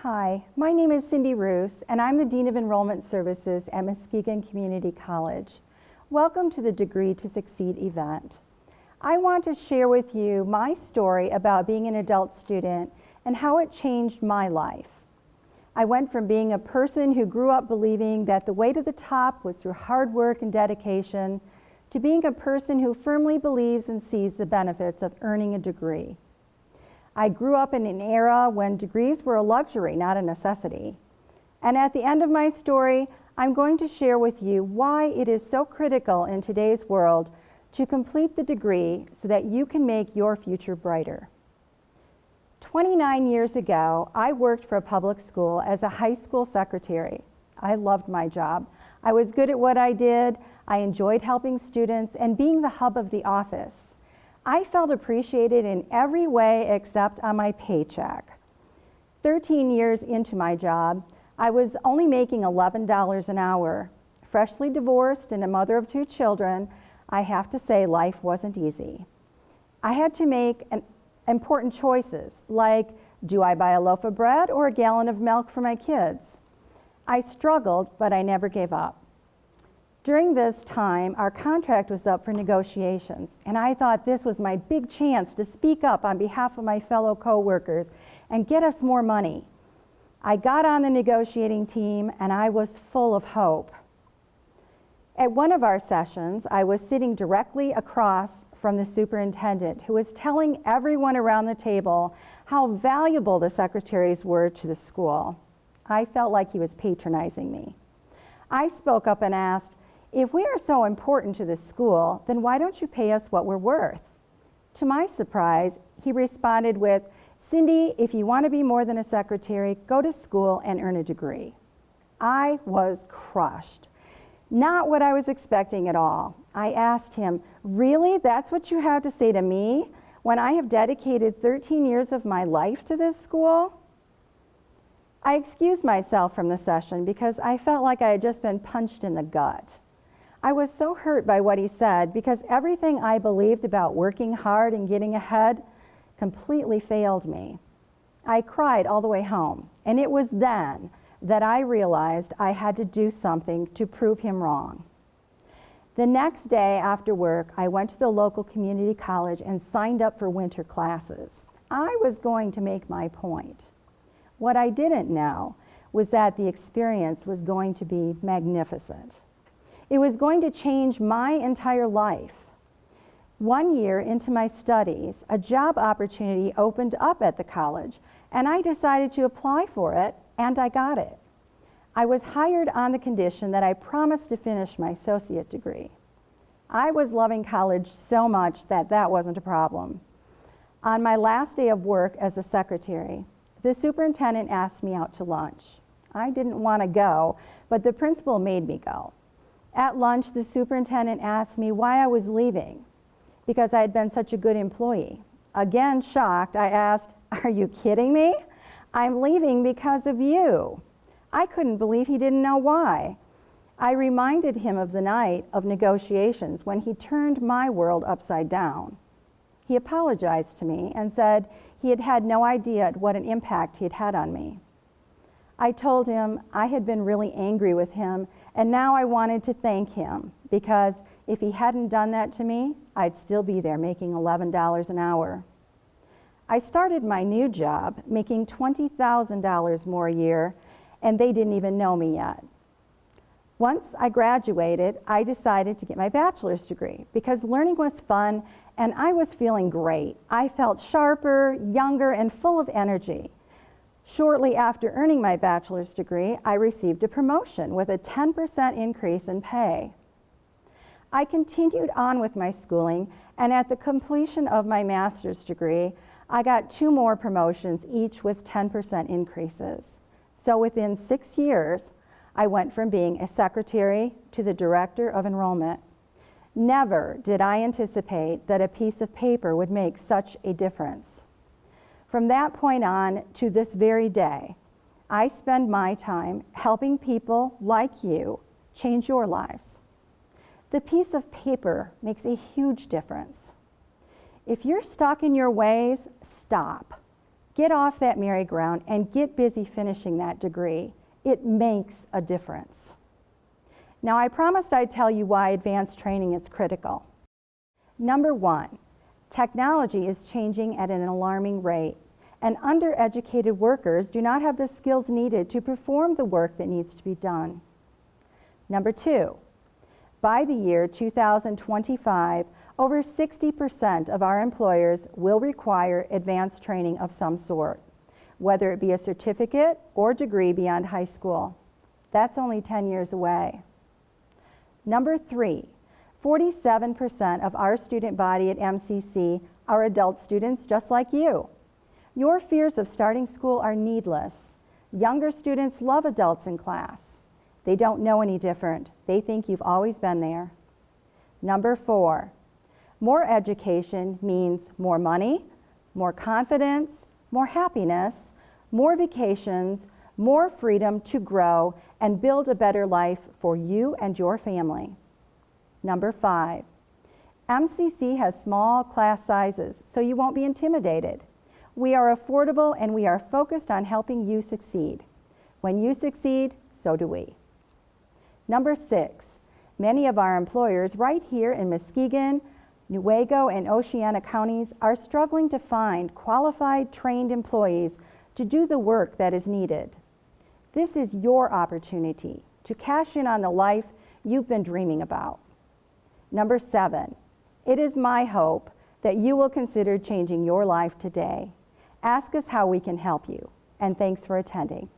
Hi, my name is Cindy Roos, and I'm the Dean of Enrollment Services at Muskegon Community College. Welcome to the Degree to Succeed event. I want to share with you my story about being an adult student and how it changed my life. I went from being a person who grew up believing that the way to the top was through hard work and dedication to being a person who firmly believes and sees the benefits of earning a degree. I grew up in an era when degrees were a luxury, not a necessity. And at the end of my story, I'm going to share with you why it is so critical in today's world to complete the degree so that you can make your future brighter. 29 years ago, I worked for a public school as a high school secretary. I loved my job. I was good at what I did. I enjoyed helping students and being the hub of the office. I felt appreciated in every way except on my paycheck. 13 years into my job, I was only making $11 an hour. Freshly divorced and a mother of 2 children, I have to say life wasn't easy. I had to make important choices, like, do I buy a loaf of bread or a gallon of milk for my kids? I struggled, but I never gave up. During this time, our contract was up for negotiations, and I thought this was my big chance to speak up on behalf of my fellow co-workers and get us more money. I got on the negotiating team, and I was full of hope. At one of our sessions, I was sitting directly across from the superintendent, who was telling everyone around the table how valuable the secretaries were to the school. I felt like he was patronizing me. I spoke up and asked, "If we are so important to the school, then why don't you pay us what we're worth?" To my surprise, he responded with, "Cindy, if you want to be more than a secretary, go to school and earn a degree." I was crushed. Not what I was expecting at all. I asked him, "Really? That's what you have to say to me when I have dedicated 13 years of my life to this school?" I excused myself from the session because I felt like I had just been punched in the gut. I was so hurt by what he said because everything I believed about working hard and getting ahead completely failed me. I cried all the way home, and it was then that I realized I had to do something to prove him wrong. The next day after work, I went to the local community college and signed up for winter classes. I was going to make my point. What I didn't know was that the experience was going to be magnificent. It was going to change my entire life. 1 year into my studies, a job opportunity opened up at the college, and I decided to apply for it, and I got it. I was hired on the condition that I promised to finish my associate degree. I was loving college so much that that wasn't a problem. On my last day of work as a secretary, the superintendent asked me out to lunch. I didn't want to go, but the principal made me go. At lunch, the superintendent asked me why I was leaving, because I had been such a good employee. Again, shocked, I asked, "Are you kidding me? I'm leaving because of you." I couldn't believe he didn't know why. I reminded him of the night of negotiations when he turned my world upside down. He apologized to me and said he had had no idea what an impact he had had on me. I told him I had been really angry with him, and now I wanted to thank him because if he hadn't done that to me, I'd still be there making $11 an hour. I started my new job making $20,000 more a year, and they didn't even know me yet. Once I graduated, I decided to get my bachelor's degree because learning was fun and I was feeling great. I felt sharper, younger, and full of energy. Shortly after earning my bachelor's degree, I received a promotion with a 10% increase in pay. I continued on with my schooling, and at the completion of my master's degree, I got 2 more promotions, each with 10% increases. So within 6 years, I went from being a secretary to the director of enrollment. Never did I anticipate that a piece of paper would make such a difference. From that point on to this very day, I spend my time helping people like you change your lives. The piece of paper makes a huge difference. If you're stuck in your ways, stop. Get off that merry-go-round and get busy finishing that degree. It makes a difference. Now, I promised I'd tell you why advanced training is critical. Number one, technology is changing at an alarming rate, and undereducated workers do not have the skills needed to perform the work that needs to be done. Number two, by the year 2025, over 60% of our employers will require advanced training of some sort, whether it be a certificate or degree beyond high school. That's only 10 years away. Number three, 47% of our student body at MCC are adult students just like you. Your fears of starting school are needless. Younger students love adults in class. They don't know any different. They think you've always been there. Number four, more education means more money, more confidence, more happiness, more vacations, more freedom to grow and build a better life for you and your family. Number five, MCC has small class sizes, so you won't be intimidated. We are affordable and we are focused on helping you succeed. When you succeed, so do we. Number six, many of our employers right here in Muskegon, Newaygo, and Oceana counties are struggling to find qualified, trained employees to do the work that is needed. This is your opportunity to cash in on the life you've been dreaming about. Number seven, it is my hope that you will consider changing your life today. Ask us how we can help you, and thanks for attending.